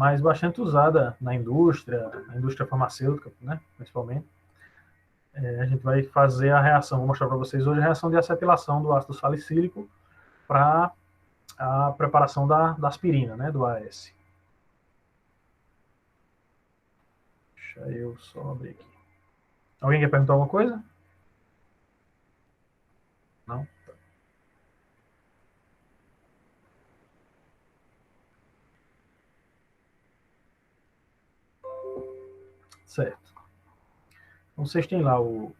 mas bastante usada na indústria farmacêutica, né, principalmente. A gente vai fazer a reação, vou mostrar para vocês hoje a reação de acetilação do ácido salicílico para a preparação da aspirina, né, do AS. Deixa eu só abrir aqui. Alguém quer perguntar alguma coisa? Não? Certo. Então, vocês têm lá o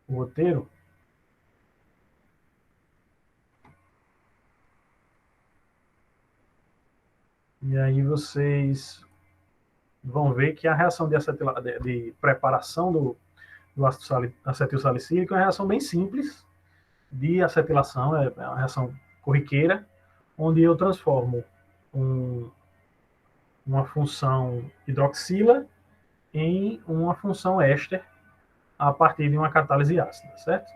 roteiro. E aí vocês vão ver que a reação de preparação do ácido acetil salicílico é uma reação bem simples de acetilação, é uma reação corriqueira, onde eu transformo uma função hidroxila em uma função éster a partir de uma catálise ácida, certo?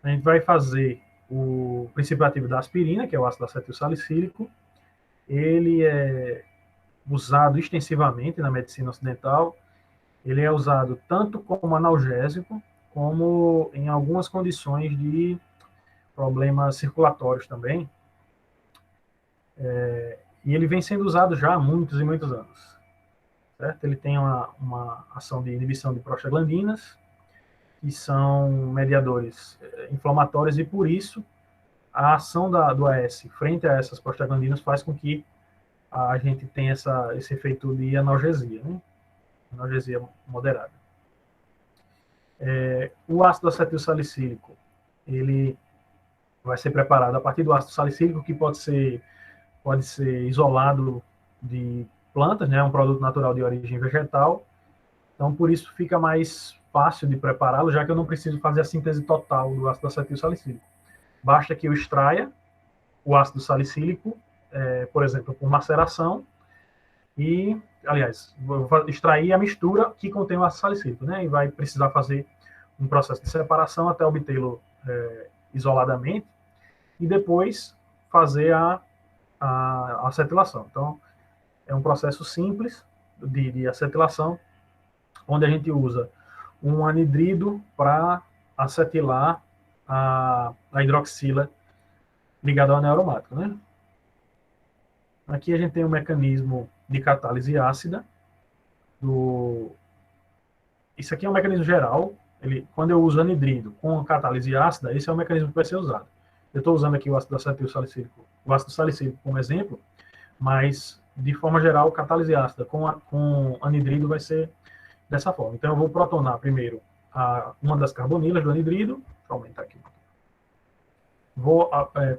A gente vai fazer o princípio ativo da aspirina, que é o ácido acetil salicílico. Ele é usado extensivamente na medicina ocidental. Ele é usado tanto como analgésico, como em algumas condições de problemas circulatórios também. E ele vem sendo usado já há muitos e muitos anos. Certo? Ele tem uma ação de inibição de prostaglandinas, que são mediadores inflamatórios, e por isso a ação do AS frente a essas prostaglandinas faz com que a gente tenha esse efeito de analgesia, né? Analgesia moderada. O ácido acetil salicílico, ele vai ser preparado a partir do ácido salicílico, que pode ser isolado de plantas, né? Um produto natural de origem vegetal. Então, por isso fica mais fácil de prepará-lo, já que eu não preciso fazer a síntese total do ácido acetil salicílico. Basta que eu extraia o ácido salicílico, por exemplo, por maceração, e, aliás, vou extrair a mistura que contém o ácido salicílico, né? E vai precisar fazer um processo de separação até obtê-lo isoladamente, e depois fazer a acetilação. Então, é um processo simples de acetilação, onde a gente usa um anidrido para acetilar a hidroxila ligada ao anel aromático, né? Aqui a gente tem um mecanismo de catálise ácida. Isso aqui é um mecanismo geral. Quando eu uso anidrido com catálise ácida, esse é o mecanismo que vai ser usado. Eu estou usando aqui o ácido acetil salicílico, o ácido salicílico como exemplo, mas, de forma geral, catálise ácida com anidrido vai ser dessa forma. Então, eu vou protonar primeiro uma das carbonilas do anidrido. Deixa eu aumentar aqui. Vou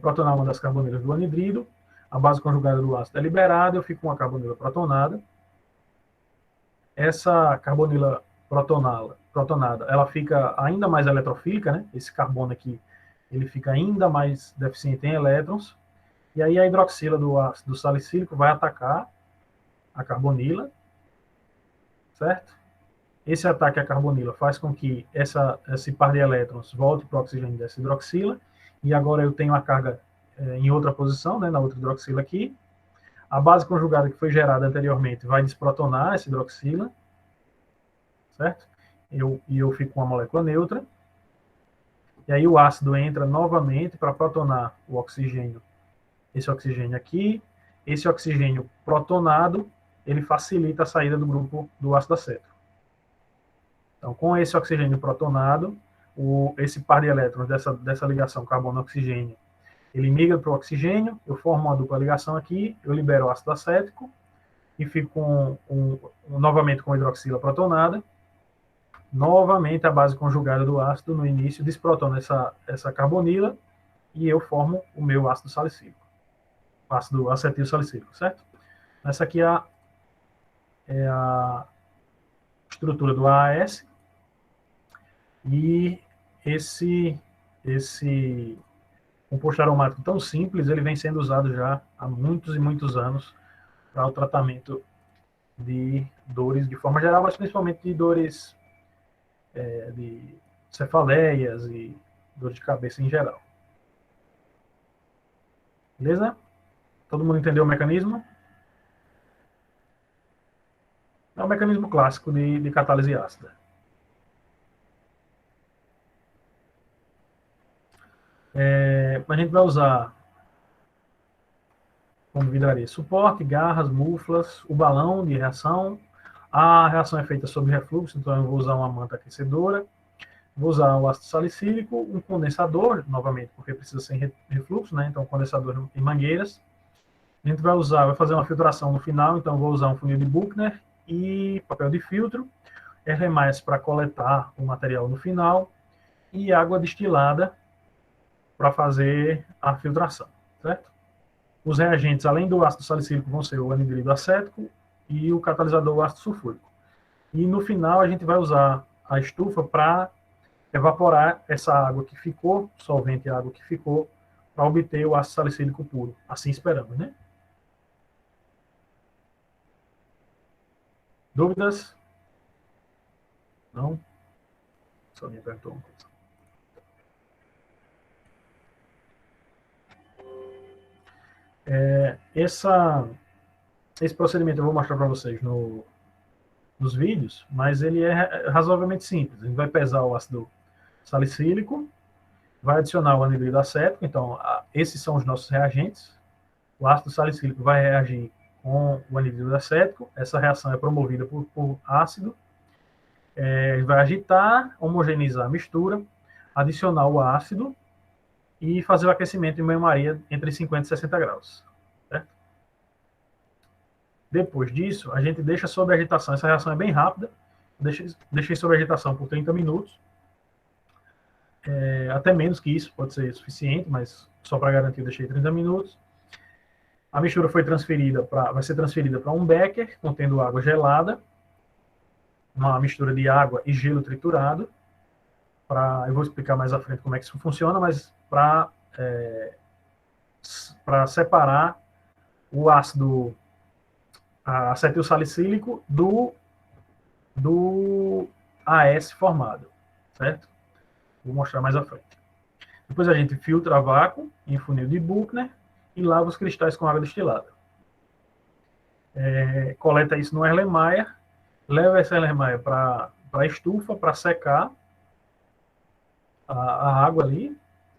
protonar uma das carbonilas do anidrido. A base conjugada do ácido é liberada, eu fico com a carbonila protonada. Essa carbonila protonada, ela fica ainda mais eletrofílica, né? Esse carbono aqui, ele fica ainda mais deficiente em elétrons. E aí a hidroxila do ácido salicílico vai atacar a carbonila, certo? Esse ataque à carbonila faz com que esse par de elétrons volte para o oxigênio dessa hidroxila, e agora eu tenho a carga em outra posição, né, na outra hidroxila aqui. A base conjugada que foi gerada anteriormente vai desprotonar essa hidroxila, certo? E eu fico com uma molécula neutra. E aí o ácido entra novamente para protonar o oxigênio. Esse oxigênio aqui. Esse oxigênio protonado, ele facilita a saída do grupo do ácido acético. Então, com esse oxigênio protonado, esse par de elétrons dessa ligação carbono-oxigênio, ele migra para o oxigênio, eu formo uma dupla ligação aqui, eu libero o ácido acético e fico novamente com a hidroxila protonada. Novamente, a base conjugada do ácido no início desprotona essa carbonila e eu formo o meu ácido salicílico, ácido acetil salicílico, certo? Essa aqui é a estrutura do AAS. E esse composto aromático tão simples, ele vem sendo usado já há muitos e muitos anos para o tratamento de dores de forma geral, mas principalmente de dores de cefaleias e dor de cabeça em geral. Beleza? Todo mundo entendeu o mecanismo? É o mecanismo clássico de catálise ácida. A gente vai usar como vidraria suporte, garras, muflas, o balão de reação. A reação é feita sob refluxo, então eu vou usar uma manta aquecedora. Vou usar o ácido salicílico, um condensador, novamente, porque precisa ser refluxo, né? Então, condensador em mangueiras. A gente vai fazer uma filtração no final, então vou usar um funil de Buchner e papel de filtro, RMAs para coletar o material no final e água destilada para fazer a filtração, certo? Os reagentes, além do ácido salicílico, vão ser o anidrido acético e o catalisador o ácido sulfúrico. E no final a gente vai usar a estufa para evaporar essa água que ficou, solvente e água que ficou, para obter o ácido salicílico puro. Assim esperamos, né? Dúvidas? Não? Só me perguntou uma coisa. Esse procedimento eu vou mostrar para vocês nos vídeos, mas ele é razoavelmente simples. A gente vai pesar o ácido salicílico, vai adicionar o anidrido acético, então esses são os nossos reagentes. O ácido salicílico vai reagir com o anidrido acético, essa reação é promovida por ácido, vai agitar, homogeneizar a mistura, adicionar o ácido e fazer o aquecimento em banho-maria entre 50 e 60 graus. Certo? Depois disso, a gente deixa sob agitação, essa reação é bem rápida, deixei sob agitação por 30 minutos, até menos que isso, pode ser suficiente, mas só para garantir eu deixei 30 minutos. A mistura vai ser transferida para um becker contendo água gelada, uma mistura de água e gelo triturado. Eu vou explicar mais à frente como é que isso funciona, mas para separar o ácido acetilsalicílico do AS formado, certo? Vou mostrar mais à frente. Depois a gente filtra a vácuo em funil de Buchner e lava os cristais com água destilada. Coleta isso no Erlenmeyer, leva essa Erlenmeyer para a estufa para secar a água ali,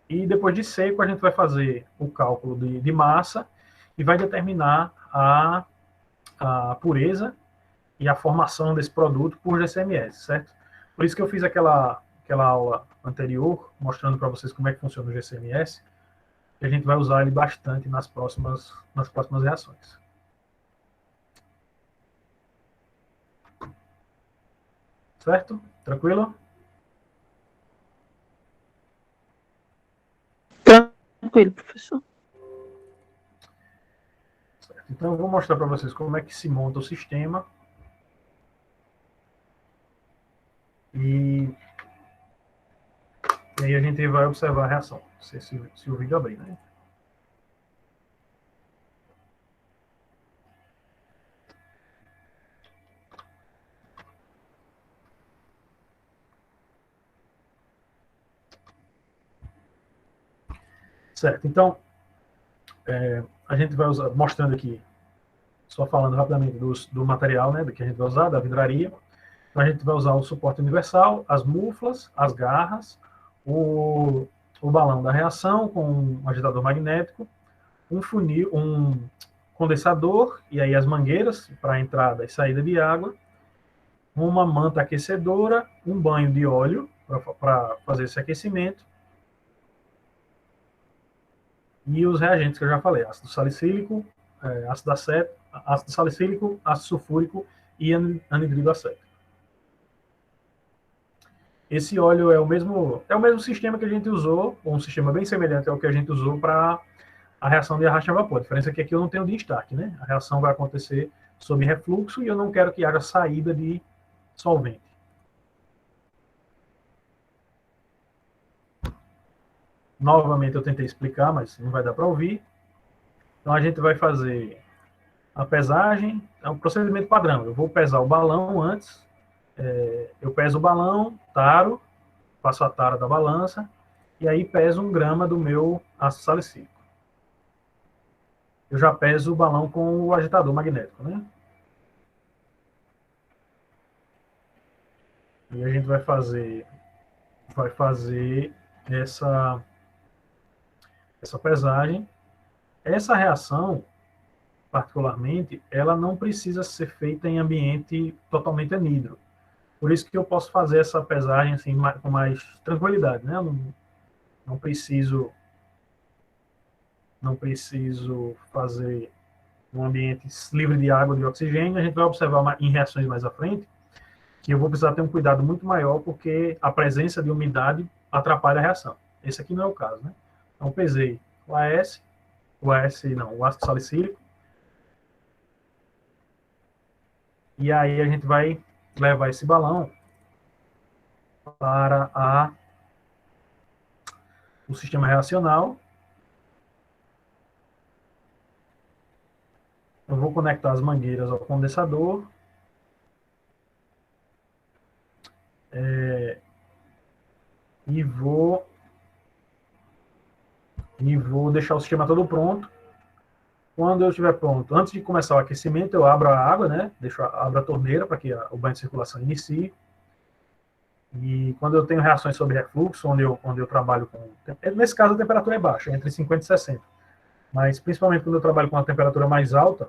e depois de seco a gente vai fazer o cálculo de massa e vai determinar a pureza e a formação desse produto por GCMS, certo? Por isso que eu fiz aquela aula anterior, mostrando para vocês como é que funciona o GCMS, e a gente vai usar ele bastante nas próximas reações. Certo? Tranquilo? Tranquilo, professor. Certo. Então, eu vou mostrar para vocês como é que se monta o sistema. E aí a gente vai observar a reação. Não sei se o vídeo abrir, né? Certo, então, a gente vai usar, mostrando aqui, só falando rapidamente do material, né, que a gente vai usar, da vidraria. Então, a gente vai usar o suporte universal, as muflas, as garras, o balão da reação com um agitador magnético, um funil, um condensador, e aí as mangueiras para entrada e saída de água, uma manta aquecedora, um banho de óleo para fazer esse aquecimento, e os reagentes que eu já falei, ácido salicílico, ácido salicílico, ácido sulfúrico e anidrido acético. Esse óleo é o mesmo sistema que a gente usou, ou um sistema bem semelhante ao que a gente usou para a reação de arrasto a vapor. A diferença é que aqui eu não tenho destaque, né? A reação vai acontecer sob refluxo e eu não quero que haja saída de solvente. Novamente eu tentei explicar, mas não vai dar para ouvir. Então a gente vai fazer a pesagem, é um procedimento padrão. Eu vou pesar o balão antes, eu peso o balão, taro, faço a tara da balança, e aí peso 1 grama do meu ácido salicílico. Eu já peso o balão com o agitador magnético, né? E a gente vai fazer essa pesagem. Essa reação, particularmente, ela não precisa ser feita em ambiente totalmente anidro. Por isso que eu posso fazer essa pesagem assim, com mais tranquilidade, né? Eu não preciso fazer um ambiente livre de água e de oxigênio. A gente vai observar em reações mais à frente que eu vou precisar ter um cuidado muito maior porque a presença de umidade atrapalha a reação. Esse aqui não é o caso, né? Então, pesei o ácido salicílico, e aí a gente vai levar esse balão para o sistema reacional. Eu vou conectar as mangueiras ao condensador. E vou deixar o sistema todo pronto. Quando eu estiver pronto, antes de começar o aquecimento, eu abro a água, né? Abro a torneira para que o banho de circulação inicie. E quando eu tenho reações sobre refluxo, onde eu trabalho com... Nesse caso, a temperatura é baixa, entre 50 e 60. Mas, principalmente quando eu trabalho com uma temperatura mais alta,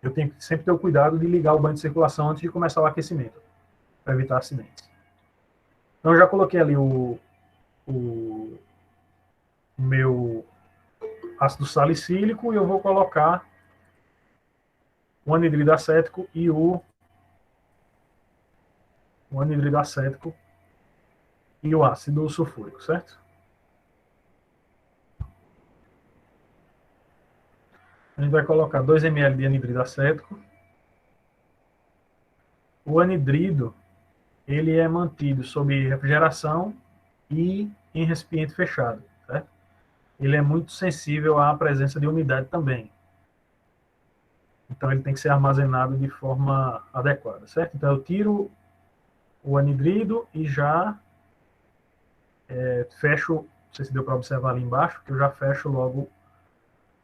eu tenho que sempre ter o cuidado de ligar o banho de circulação antes de começar o aquecimento, para evitar acidentes. Então, eu já coloquei ali o meu ácido salicílico e eu vou colocar o anidrido acético e o anidrido acético e o ácido sulfúrico, certo? A gente vai colocar 2 ml de anidrido acético. O anidrido, ele é mantido sob refrigeração e em recipiente fechado, certo? Ele é muito sensível à presença de umidade também. Então, ele tem que ser armazenado de forma adequada, certo? Então, eu tiro o anidrido e já fecho, não sei se deu para observar ali embaixo, que eu já fecho logo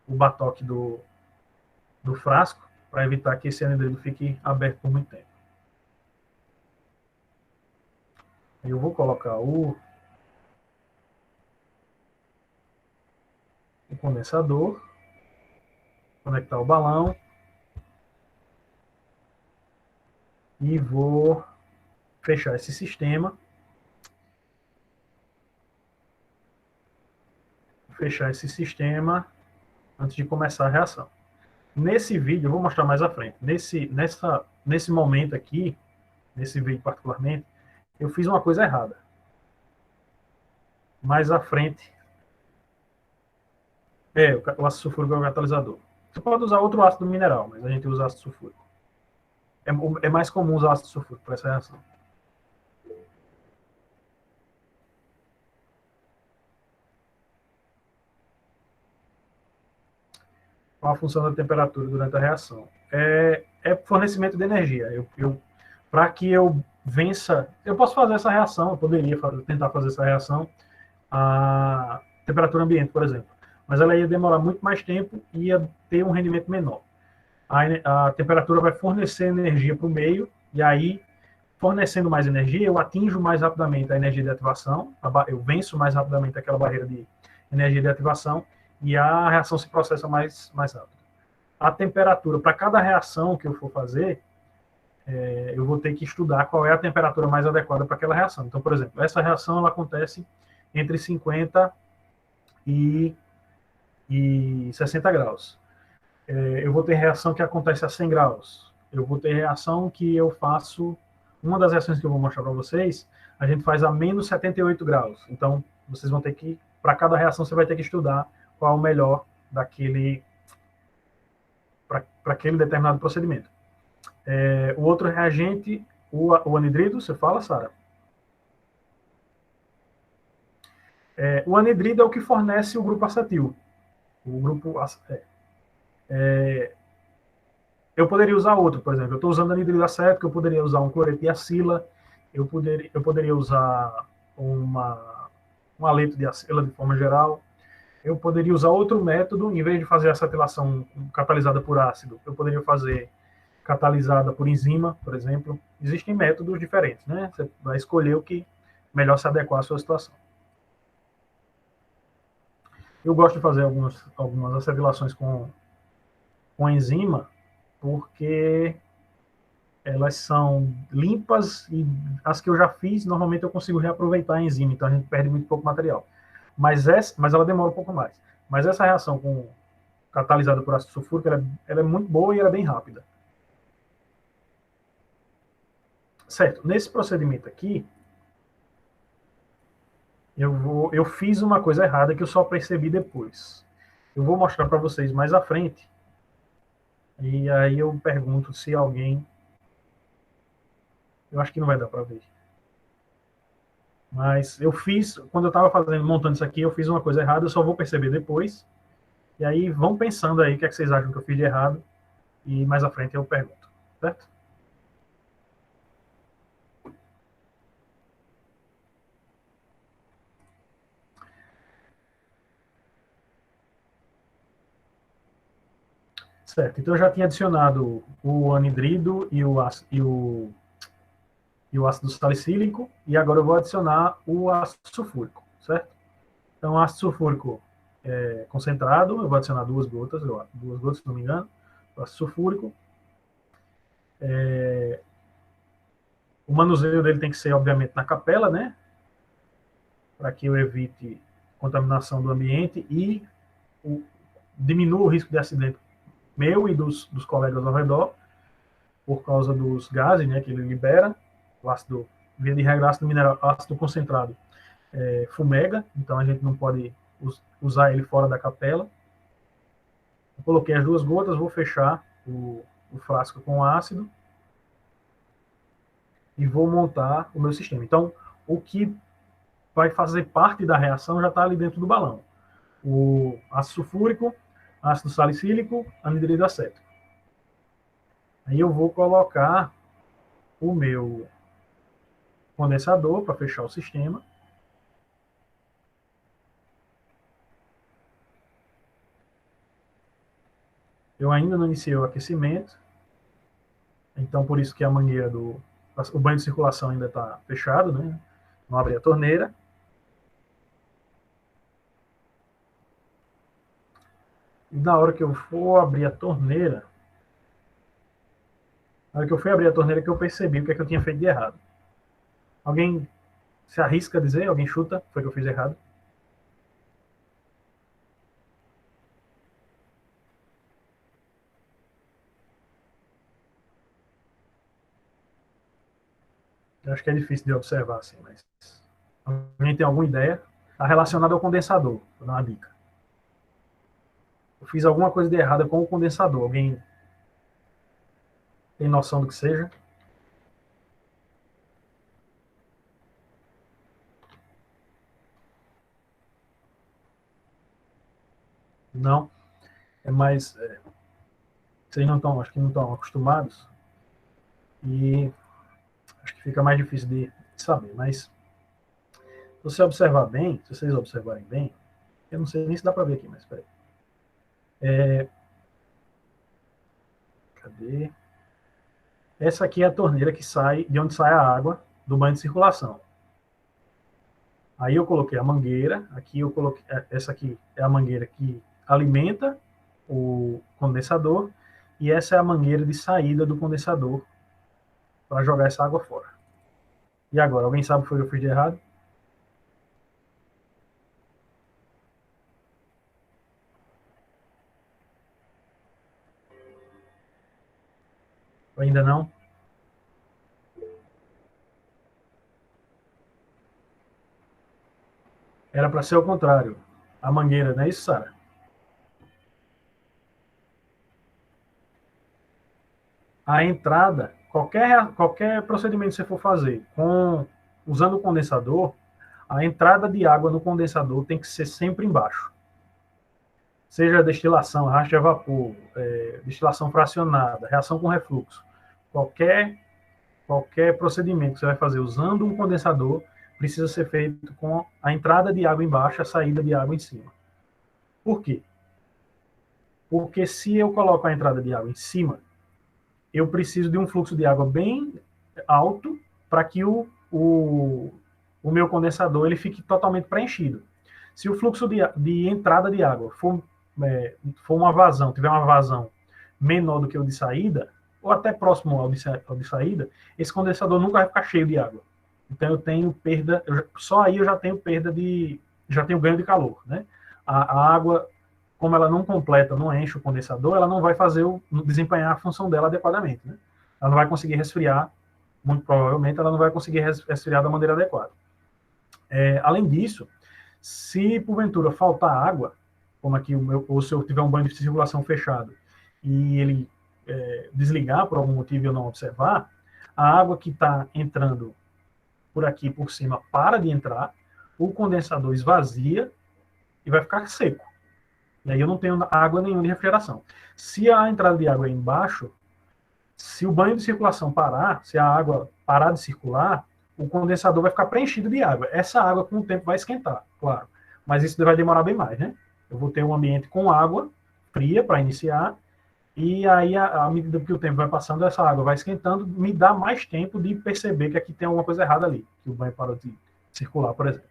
o batoque do frasco, para evitar que esse anidrido fique aberto por muito tempo. Eu vou colocar o condensador, conectar o balão e vou fechar esse sistema. Antes de começar a reação. Nesse vídeo, eu vou mostrar mais à frente. Nesse momento aqui, nesse vídeo particularmente, eu fiz uma coisa errada. Mais à frente, o ácido sulfúrico é o catalisador. Você pode usar outro ácido mineral, mas a gente usa ácido sulfúrico. É mais comum usar ácido sulfúrico para essa reação. Qual a função da temperatura durante a reação? É fornecimento de energia. Para que eu vença... Eu posso fazer essa reação, eu poderia tentar fazer essa reação a temperatura ambiente, por exemplo. Mas ela ia demorar muito mais tempo e ia ter um rendimento menor. A temperatura vai fornecer energia para o meio, e aí, fornecendo mais energia, eu atinjo mais rapidamente a energia de ativação, eu venço mais rapidamente aquela barreira de energia de ativação, e a reação se processa mais rápido. A temperatura, para cada reação que eu for fazer, eu vou ter que estudar qual é a temperatura mais adequada para aquela reação. Então, por exemplo, essa reação ela acontece entre 50 e 60 graus. Eu vou ter reação que acontece a 100 graus. Eu vou ter reação que eu faço... Uma das reações que eu vou mostrar para vocês, a gente faz a menos 78 graus. Então, vocês vão ter que... Para cada reação, você vai ter que estudar qual é o melhor para aquele determinado procedimento. O outro reagente, o anidrido, você fala, Sara? O anidrido é o que fornece o grupo acetil. Eu poderia usar outro, por exemplo. Eu estou usando anidrido acético, eu poderia usar um cloreto de acila, eu poderia usar um haleto de acila de forma geral. Eu poderia usar outro método, em vez de fazer acetilação catalisada por ácido, eu poderia fazer catalisada por enzima, por exemplo. Existem métodos diferentes, né? Você vai escolher o que melhor se adequar à sua situação. Eu gosto de fazer algumas acetilações com enzima, porque elas são limpas e as que eu já fiz, normalmente eu consigo reaproveitar a enzima, então a gente perde muito pouco material. Mas ela demora um pouco mais. Mas essa reação catalisada por ácido sulfúrico, ela é muito boa e ela é bem rápida. Certo, nesse procedimento aqui, eu fiz uma coisa errada que eu só percebi depois. Eu vou mostrar para vocês mais à frente, e aí eu pergunto se alguém... Eu acho que não vai dar para ver. Mas eu fiz, quando eu estava montando isso aqui, eu fiz uma coisa errada, eu só vou perceber depois. E aí vão pensando aí o que é que vocês acham que eu fiz de errado, e mais à frente eu pergunto, certo? Certo, então eu já tinha adicionado o anidrido e o ácido salicílico, e agora eu vou adicionar o ácido sulfúrico, certo? Então, ácido sulfúrico concentrado, eu vou adicionar 2 gotas, se não me engano, o ácido sulfúrico. O manuseio dele tem que ser, obviamente, na capela, né? Para que eu evite contaminação do ambiente e diminua o risco de acidente meu e dos colegas ao redor, por causa dos gases, né, que ele libera. O ácido, via de regra, ácido mineral, ácido concentrado, fumega, então a gente não pode usar ele fora da capela. Eu coloquei as 2 gotas, vou fechar o frasco com ácido e vou montar o meu sistema. Então, o que vai fazer parte da reação já está ali dentro do balão. O ácido sulfúrico, ácido salicílico, anidrido acético. Aí eu vou colocar o meu condensador para fechar o sistema. Eu ainda não iniciei o aquecimento, então por isso que a mangueira o banho de circulação ainda está fechado, né? Não abri a torneira. E na hora que eu for abrir a torneira, na hora que eu fui abrir a torneira, que eu percebi o que é que eu tinha feito de errado. Alguém se arrisca a dizer? Alguém chuta? Foi que eu fiz errado? Eu acho que é difícil de observar, assim, mas... Alguém tem alguma ideia? Está relacionado ao condensador. Vou dar uma dica. Eu fiz alguma coisa de errada com o condensador. Alguém tem noção do que seja? Não. É mais... vocês não estão, acho que não estão acostumados. E acho que fica mais difícil de saber. Mas se você observar bem, se vocês observarem bem, eu não sei nem se dá para ver aqui, mas espera aí. Cadê? Essa aqui é a torneira que sai, de onde sai a água do banho de circulação. Aí eu coloquei a mangueira, aqui eu coloquei, essa aqui é a mangueira que alimenta o condensador, e essa é a mangueira de saída do condensador para jogar essa água fora. E agora, alguém sabe o que eu fiz de errado? Ou ainda não? Era para ser o contrário. A mangueira, não é isso, Sara? A entrada, qualquer procedimento que você for fazer usando o condensador, a entrada de água no condensador tem que ser sempre embaixo. Seja destilação, arrasto de vapor, destilação fracionada, reação com refluxo. Qualquer procedimento que você vai fazer usando um condensador precisa ser feito com a entrada de água embaixo, a saída de água em cima. Por quê? Porque se eu coloco a entrada de água em cima, eu preciso de um fluxo de água bem alto para que o meu condensador ele fique totalmente preenchido. Se o fluxo de entrada de água for uma vazão, tiver uma vazão menor do que o de saída, ou até próximo ao de saída, esse condensador nunca vai ficar cheio de água. Então eu tenho perda, só aí eu já tenho já tenho ganho de calor, né? A água, como ela não completa, não enche o condensador, ela não vai desempenhar a função dela adequadamente, né? Ela não vai conseguir resfriar, muito provavelmente ela não vai conseguir resfriar da maneira adequada. Além disso, se porventura faltar água, como aqui ou se eu tiver um banho de circulação fechado e ele desligar por algum motivo e eu não observar, a água que está entrando por aqui por cima para de entrar, o condensador esvazia e vai ficar seco. E aí eu não tenho água nenhuma de refrigeração. Se a entrada de água é embaixo, se o banho de circulação parar, se a água parar de circular, o condensador vai ficar preenchido de água. Essa água, com o tempo, vai esquentar, claro. Mas isso vai demorar bem mais, né? Eu vou ter um ambiente com água fria para iniciar, e aí, à medida que o tempo vai passando, essa água vai esquentando, me dá mais tempo de perceber que aqui tem alguma coisa errada ali, que o banho parou de circular, por exemplo.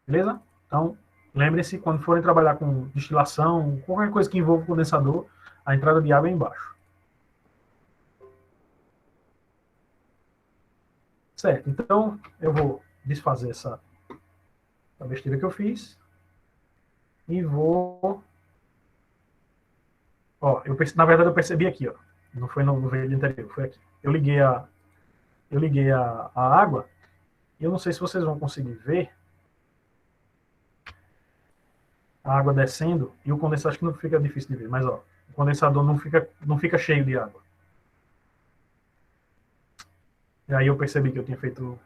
Beleza? Então, lembre-se, quando forem trabalhar com destilação, qualquer coisa que envolva o condensador, a entrada de água é embaixo. Certo, então eu vou desfazer essa besteira que eu fiz e vou... Ó, na verdade eu percebi aqui, ó, não foi no vídeo anterior, foi aqui. Eu liguei a água e eu não sei se vocês vão conseguir ver a água descendo e o condensador, acho que não fica difícil de ver, mas ó, o condensador não fica cheio de água. E aí eu percebi que eu tinha feito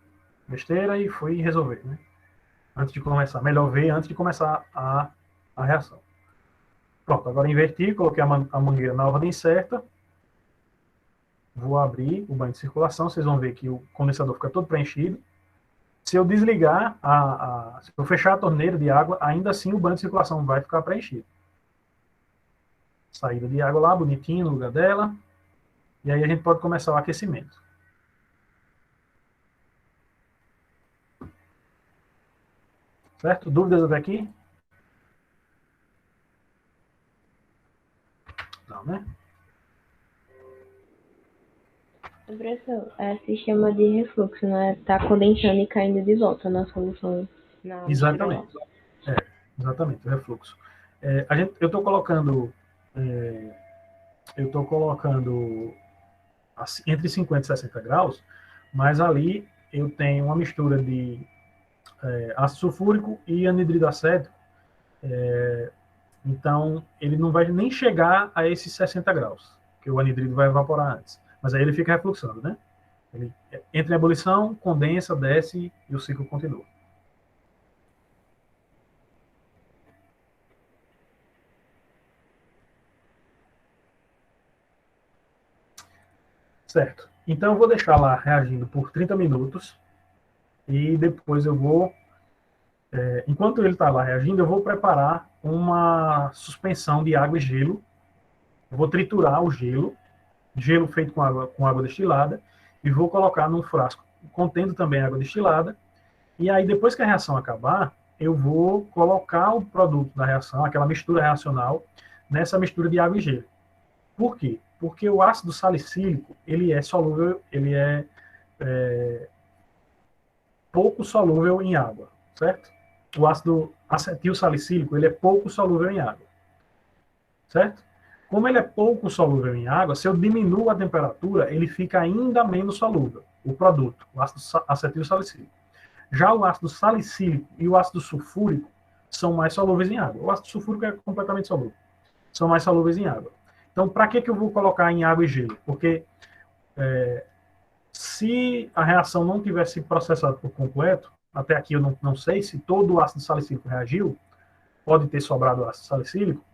besteira e fui resolver, né? Antes de começar, melhor ver antes de começar a reação. Pronto, agora inverti, coloquei a mangueira na ordem certa. Vou abrir o banho de circulação, vocês vão ver que o condensador fica todo preenchido. Se eu desligar, se eu fechar a torneira de água, ainda assim o banho de circulação vai ficar preenchido. Saída de água lá, bonitinho no lugar dela. E aí a gente pode começar o aquecimento. Certo? Dúvidas até aqui? Não, né? Professor, se chama de refluxo, né? Tá condensando e caindo de volta na solução. Exatamente. Exatamente, o refluxo. Eu estou colocando entre 50 e 60 graus, mas ali eu tenho uma mistura de ácido sulfúrico e anidrido acético, então ele não vai nem chegar a esses 60 graus, porque o anidrido vai evaporar antes. Mas aí ele fica refluxando, né? Ele entra em ebulição, condensa, desce e o ciclo continua. Certo. Então eu vou deixar lá reagindo por 30 minutos e depois eu vou, enquanto ele está lá reagindo, eu vou preparar uma suspensão de água e gelo. Eu vou triturar o gelo feito com água destilada, e vou colocar num frasco contendo também água destilada, e aí depois que a reação acabar, eu vou colocar o produto da reação, aquela mistura reacional, nessa mistura de água e gelo. Por quê? Porque o ácido salicílico, ele é solúvel, pouco solúvel em água, certo? O ácido acetil salicílico, ele é pouco solúvel em água, certo? Como ele é pouco solúvel em água, se eu diminuo a temperatura, ele fica ainda menos solúvel, o produto, o ácido acetil salicílico. Já o ácido salicílico e o ácido sulfúrico são mais solúveis em água. O ácido sulfúrico é completamente solúvel. São mais solúveis em água. Então, para que eu vou colocar em água e gelo? Porque se a reação não tivesse processado por completo, até aqui eu não sei se todo o ácido salicílico reagiu, pode ter sobrado ácido salicílico.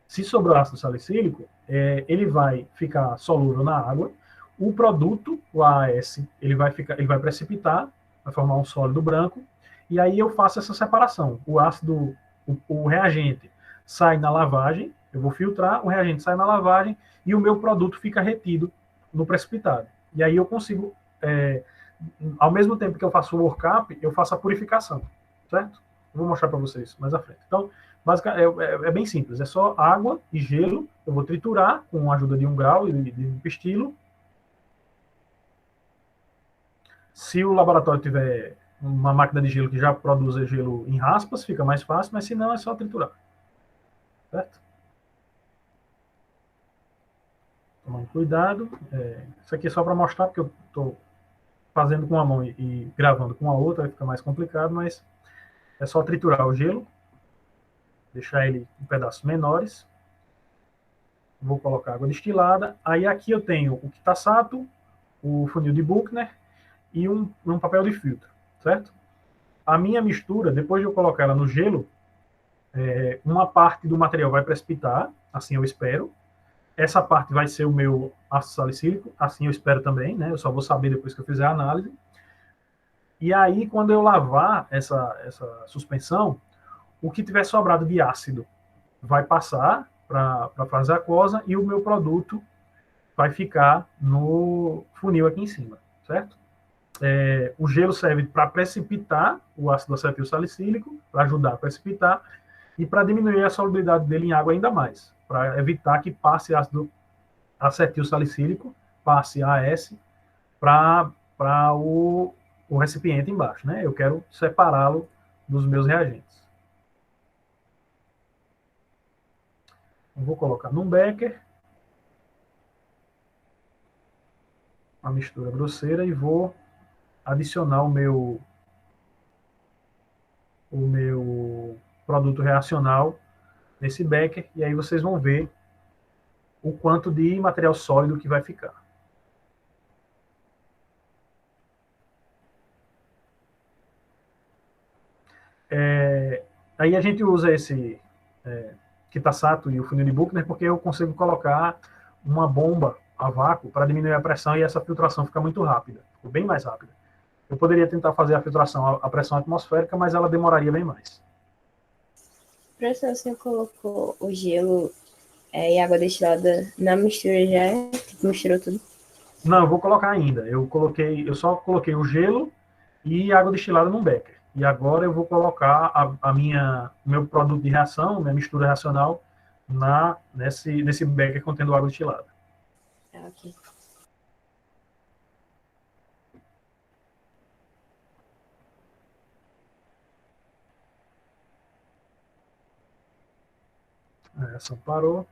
Se sobrar ácido salicílico, ele vai ficar solúvel na água. O produto, o AAS, ele vai precipitar, vai formar um sólido branco, e aí eu faço essa separação. O reagente sai na lavagem, Eu vou filtrar, o reagente sai na lavagem e o meu produto fica retido no precipitado. E aí eu consigo, ao mesmo tempo que eu faço o workup, eu faço a purificação, certo? Eu vou mostrar para vocês mais à frente. Então, basicamente, é bem simples, é só água e gelo, eu vou triturar com a ajuda de 1 grau e de um pistilo. Se o laboratório tiver uma máquina de gelo que já produz gelo em raspas, fica mais fácil, mas se não, é só triturar. Certo? Tomando cuidado. Isso aqui é só para mostrar, porque eu estou fazendo com uma mão e gravando com a outra, aí fica mais complicado, mas é só triturar o gelo, deixar ele em pedaços menores. Vou colocar água destilada. Aí aqui eu tenho o Kitasato, o funil de Buchner e um papel de filtro, certo? A minha mistura, depois de eu colocar ela no gelo, uma parte do material vai precipitar, assim eu espero. Essa parte vai ser o meu ácido salicílico, assim eu espero também, né? Eu só vou saber depois que eu fizer a análise. E aí, quando eu lavar essa suspensão, o que tiver sobrado de ácido vai passar para a fase aquosa e o meu produto vai ficar no funil aqui em cima, certo? O gelo serve para precipitar o ácido acetil salicílico, para ajudar a precipitar, e para diminuir a solubilidade dele em água ainda mais, para evitar que passe ácido acetil salicílico, passe AS, para o recipiente embaixo, né? Eu quero separá-lo dos meus reagentes. Eu vou colocar num becker a mistura grosseira e vou adicionar o meu produto reacional nesse becker, e aí vocês vão ver o quanto de material sólido que vai ficar. Aí a gente usa esse Kitasato e o funil de Buchner porque eu consigo colocar uma bomba a vácuo para diminuir a pressão e essa filtração fica muito rápida, ficou bem mais rápida. Eu poderia tentar fazer a filtração a pressão atmosférica, mas ela demoraria bem mais. Professor, você colocou o gelo e água destilada na mistura já? Tipo, misturou tudo? Não, eu vou colocar ainda. Eu só coloquei o gelo e água destilada num becker. E agora eu vou colocar meu produto de reação, minha mistura reacional, nesse becker contendo água destilada. Ok. A reação parou.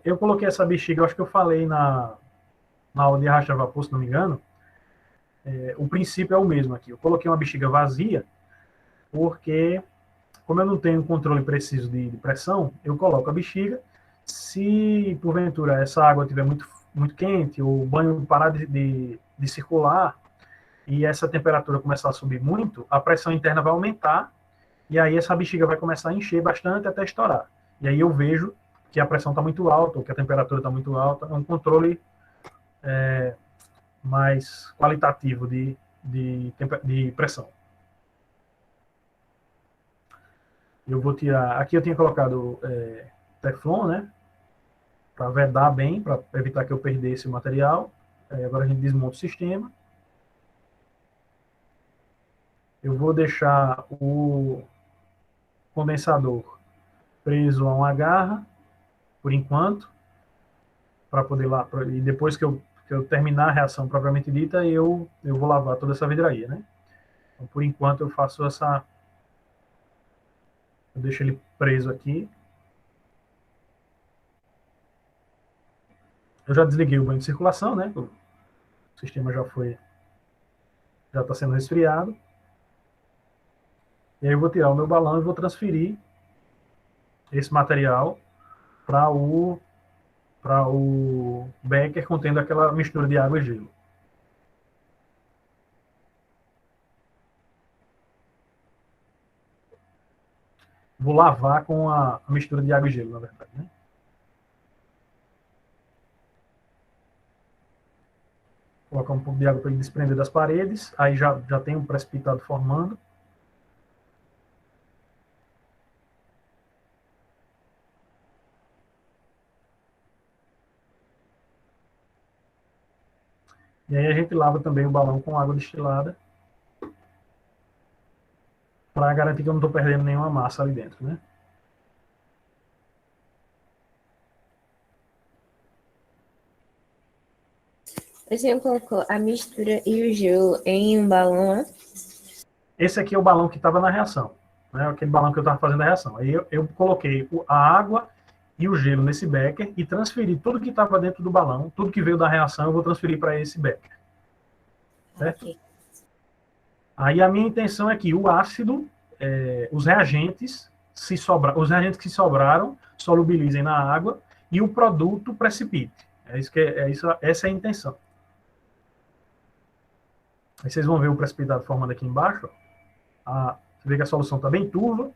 Eu coloquei essa bexiga, eu acho que eu falei na aula de arraste a vapor, se não me engano. O princípio é o mesmo aqui. Eu coloquei uma bexiga vazia, porque, como eu não tenho controle preciso de pressão, eu coloco a bexiga. Se, porventura, essa água estiver muito, muito quente, ou o banho parar de circular, e essa temperatura começar a subir muito, a pressão interna vai aumentar, e aí essa bexiga vai começar a encher bastante até estourar. E aí eu vejo que a pressão está muito alta, ou que a temperatura está muito alta. É um controle mais qualitativo de pressão. Eu vou tirar... Aqui eu tinha colocado Teflon, né? Para vedar bem, para evitar que eu perdesse o material. Agora a gente desmonta o sistema. Eu vou deixar o condensador preso a uma garra, por enquanto, para poder lá... E depois que eu terminar a reação propriamente dita, eu vou lavar toda essa vidraria, né? Então, por enquanto, eu faço essa... Eu deixo ele preso aqui. Eu já desliguei o banho de circulação, né? O sistema já está sendo resfriado. E aí eu vou tirar o meu balão e vou transferir esse material para o becker contendo aquela mistura de água e gelo. Vou lavar com a mistura de água e gelo, na verdade, né? Colocar um pouco de água para ele desprender das paredes. Aí já tem um precipitado formando. E aí a gente lava também o balão com água destilada, para garantir que eu não estou perdendo nenhuma massa ali dentro, né? Você colocou a mistura e o gelo em um balão, né? Esse aqui é o balão que estava na reação, né? Aquele balão que eu estava fazendo a reação. Aí eu coloquei a água e o gelo nesse becker e transferi tudo que estava dentro do balão, tudo que veio da reação, eu vou transferir para esse becker. Certo? Ok. Aí a minha intenção é que o ácido, os reagentes, os reagentes que sobraram, solubilizem na água e o produto precipite. Essa é a intenção. Aí vocês vão ver o precipitado formando aqui embaixo. Você vê que a solução está bem turva,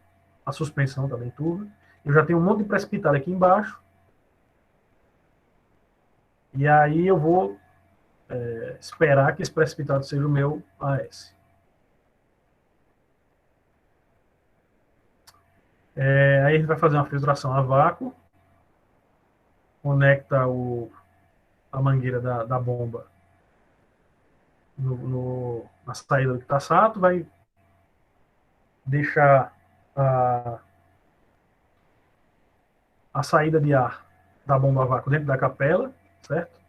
a suspensão está bem turva. Eu já tenho um monte de precipitado aqui embaixo. E aí eu vou esperar que esse precipitado seja o meu AS. Aí a gente vai fazer uma filtração a vácuo. Conecta a mangueira da bomba na saída do Kitasato, vai deixar a saída de ar da bomba a vácuo dentro da capela, certo?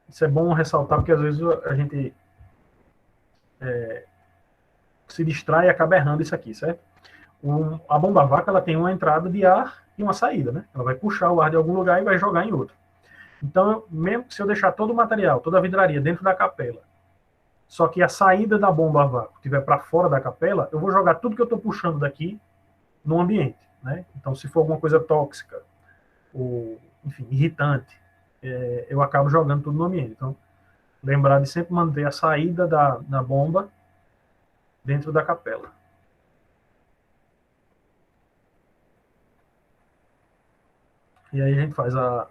Isso é bom ressaltar, porque às vezes a gente se distrai e acaba errando isso aqui, certo? A bomba a vácuo ela tem uma entrada de ar e uma saída, né? Ela vai puxar o ar de algum lugar e vai jogar em outro. Então, mesmo se eu deixar todo o material, toda a vidraria dentro da capela, só que a saída da bomba a vácuo estiver para fora da capela, eu vou jogar tudo que eu estou puxando daqui no ambiente, né? Então, se for alguma coisa tóxica, ou, enfim, irritante, eu acabo jogando tudo no ambiente. Então, lembrar de sempre manter a saída da bomba dentro da capela. E aí a gente faz a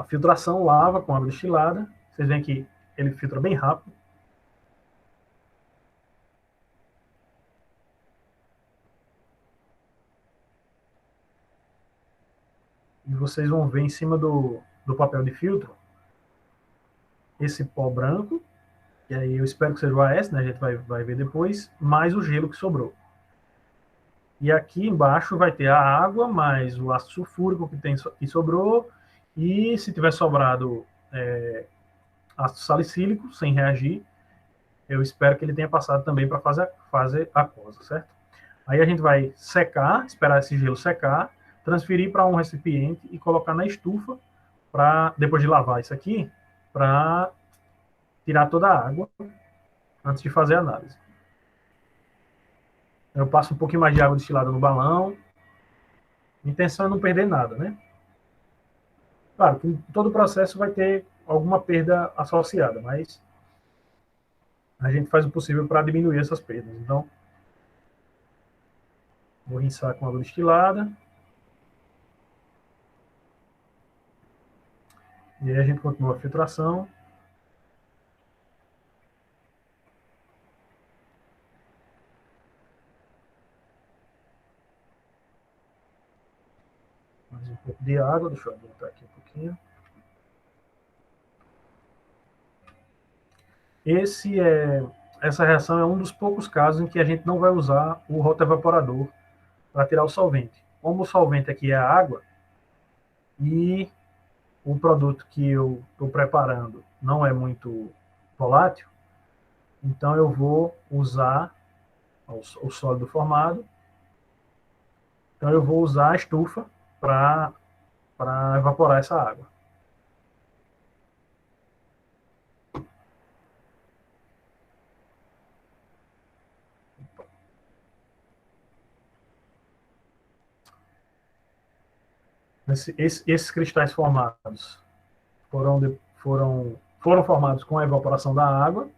filtração, lava com água destilada. Vocês veem que ele filtra bem rápido. E vocês vão ver em cima do papel de filtro esse pó branco, e aí eu espero que seja o AS, né? A gente vai ver depois, mais o gelo que sobrou. E aqui embaixo vai ter a água, mais o ácido sulfúrico que sobrou, e se tiver sobrado ácido salicílico, sem reagir, eu espero que ele tenha passado também para a fase aquosa, certo? Aí a gente vai secar, esperar esse gelo secar, transferir para um recipiente e colocar na estufa, depois de lavar isso aqui, para tirar toda a água antes de fazer a análise. Eu passo um pouquinho mais de água destilada no balão. A intenção é não perder nada, né? Claro que todo o processo vai ter alguma perda associada, mas a gente faz o possível para diminuir essas perdas. Então, vou rinçar com água destilada. E aí a gente continua a filtração. Mais um pouco de água, deixa eu adiantar aqui um pouquinho. Essa reação é um dos poucos casos em que a gente não vai usar o rotoevaporador para tirar o solvente. Como o solvente aqui é a água, e o produto que eu estou preparando não é muito volátil, então eu vou usar o sólido formado. Então eu vou usar a estufa para evaporar essa água. Esses cristais formados foram formados com a evaporação da água.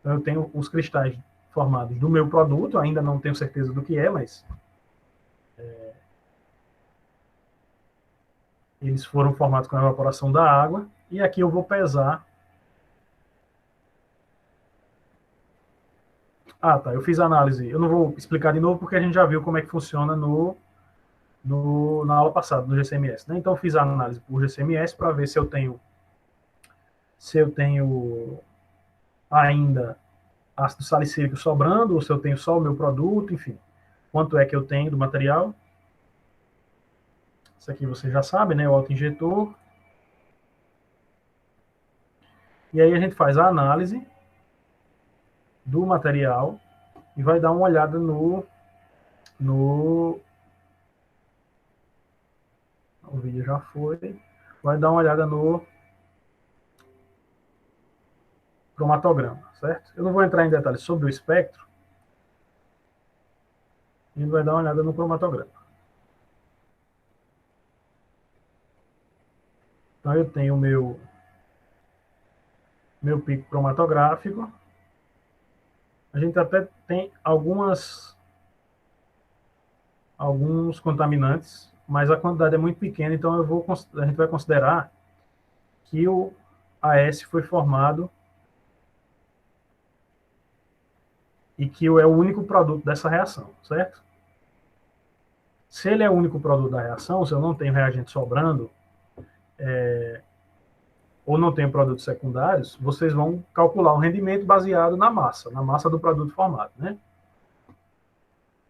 Então, eu tenho os cristais formados do meu produto, ainda não tenho certeza do que é, mas eles foram formados com a evaporação da água. E aqui eu vou pesar. Tá, eu fiz a análise. Eu não vou explicar de novo, porque a gente já viu como é que funciona na aula passada, no GCMS. Né? Então, eu fiz a análise por GCMS para ver se eu tenho se eu tenho ainda ácido salicílico sobrando, ou se eu tenho só o meu produto, enfim. Quanto é que eu tenho do material. Isso aqui você já sabe, né? O autoinjetor. E aí a gente faz a análise do material e vai dar uma olhada no o vídeo já foi. Vai dar uma olhada no cromatograma, certo? Eu não vou entrar em detalhes sobre o espectro. A gente vai dar uma olhada no cromatograma. Então eu tenho o meu pico cromatográfico. A gente até tem alguns contaminantes, mas a quantidade é muito pequena, então a gente vai considerar que o AS foi formado e que é o único produto dessa reação, certo? Se ele é o único produto da reação, se eu não tenho reagente sobrando, ou não tenho produtos secundários, vocês vão calcular o rendimento baseado na massa do produto formado, né?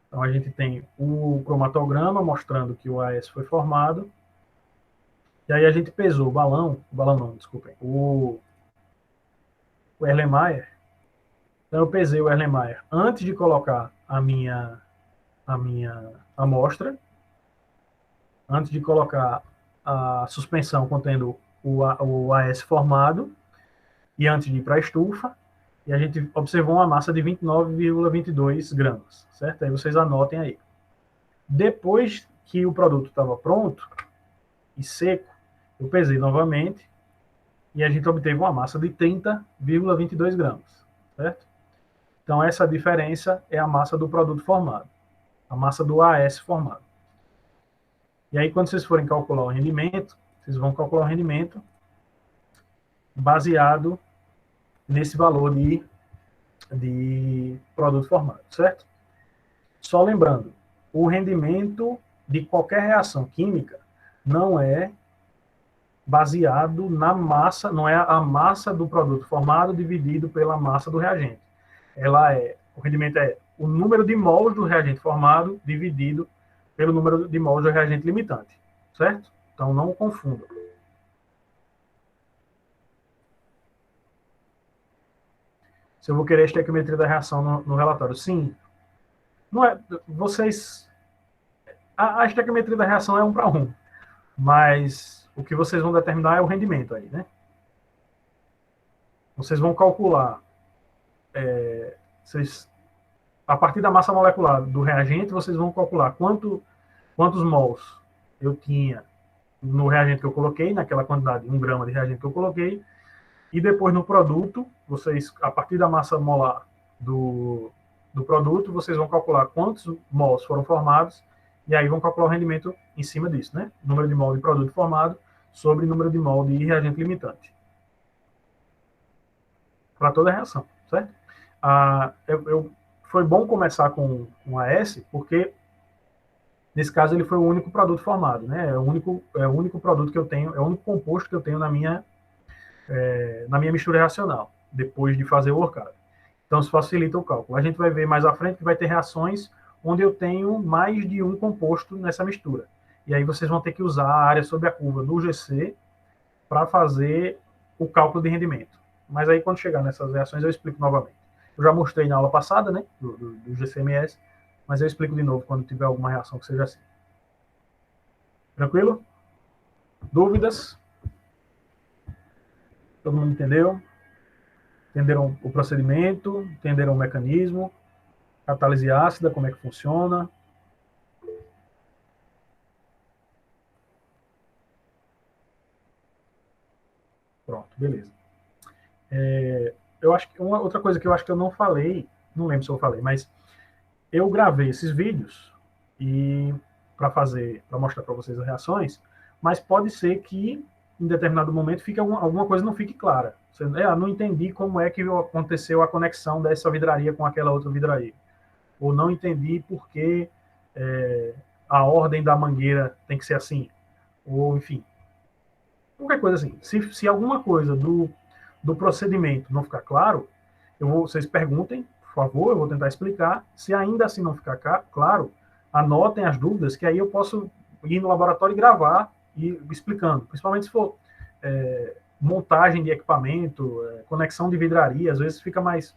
Então a gente tem o cromatograma mostrando que o AS foi formado, e aí a gente pesou o balão não, desculpem, o Erlenmeyer. Então eu pesei o Erlenmeyer antes de colocar a minha amostra, antes de colocar a suspensão contendo o AS formado e antes de ir para a estufa, e a gente observou uma massa de 29,22 gramas, certo? Aí vocês anotem aí. Depois que o produto estava pronto e seco, eu pesei novamente e a gente obteve uma massa de 30,22 gramas, certo? Então essa diferença é a massa do produto formado, a massa do AS formado. E aí quando vocês forem calcular o rendimento, vocês vão calcular o rendimento baseado nesse valor de produto formado, certo? Só lembrando, o rendimento de qualquer reação química não é baseado na massa, não é a massa do produto formado dividido pela massa do reagente. O rendimento é o número de mols do reagente formado dividido pelo número de mols do reagente limitante, certo? Então não confundam. Se eu vou querer a estequiometria da reação no relatório, sim. Não é, vocês... A estequiometria da reação é 1 para 1, mas o que vocês vão determinar é o rendimento aí, né? Vocês vão calcular, a partir da massa molecular do reagente, vocês vão calcular quantos mols eu tinha no reagente que eu coloquei, naquela quantidade, 1 grama de reagente que eu coloquei, e depois no produto, vocês, a partir da massa molar do produto, vocês vão calcular quantos mols foram formados, e aí vão calcular o rendimento em cima disso, né? Número de mol de produto formado sobre número de mol de reagente limitante. Para toda a reação, certo? Foi bom começar com AS, porque nesse caso ele foi o único produto formado, né? É o único produto que eu tenho, é o único composto que eu tenho na minha mistura reacional, depois de fazer o workup. Então, isso facilita o cálculo. A gente vai ver mais à frente que vai ter reações onde eu tenho mais de um composto nessa mistura. E aí vocês vão ter que usar a área sobre a curva do GC para fazer o cálculo de rendimento. Mas aí, quando chegar nessas reações, eu explico novamente. Eu já mostrei na aula passada, né, do GCMS, mas eu explico de novo quando tiver alguma reação que seja assim. Tranquilo? Dúvidas? Todo mundo entendeu? Entenderam o procedimento? Entenderam o mecanismo? Catálise ácida, como é que funciona? Pronto, beleza. Eu acho que outra coisa que eu acho que eu não falei, não lembro se eu falei, mas eu gravei esses vídeos e para mostrar para vocês as reações, mas pode ser que em determinado momento alguma coisa não fique clara. Você, não entendi como é que aconteceu a conexão dessa vidraria com aquela outra vidraria. Ou não entendi por que a ordem da mangueira tem que ser assim. Ou, enfim, qualquer coisa assim. Se alguma coisa do procedimento não ficar claro, vocês perguntem, por favor, eu vou tentar explicar. Se ainda assim não ficar claro, anotem as dúvidas, que aí eu posso ir no laboratório e gravar e explicando, principalmente se for montagem de equipamento, conexão de vidraria, às vezes fica mais...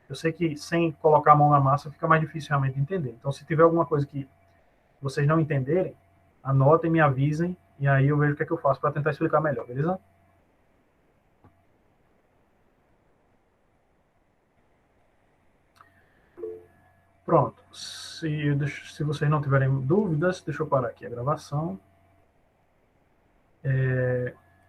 Eu sei que sem colocar a mão na massa fica mais difícil realmente de entender. Então, se tiver alguma coisa que vocês não entenderem, anotem, me avisem, e aí eu vejo o que é que eu faço para tentar explicar melhor, beleza? Pronto. Se vocês não tiverem dúvidas, deixa eu parar aqui a gravação.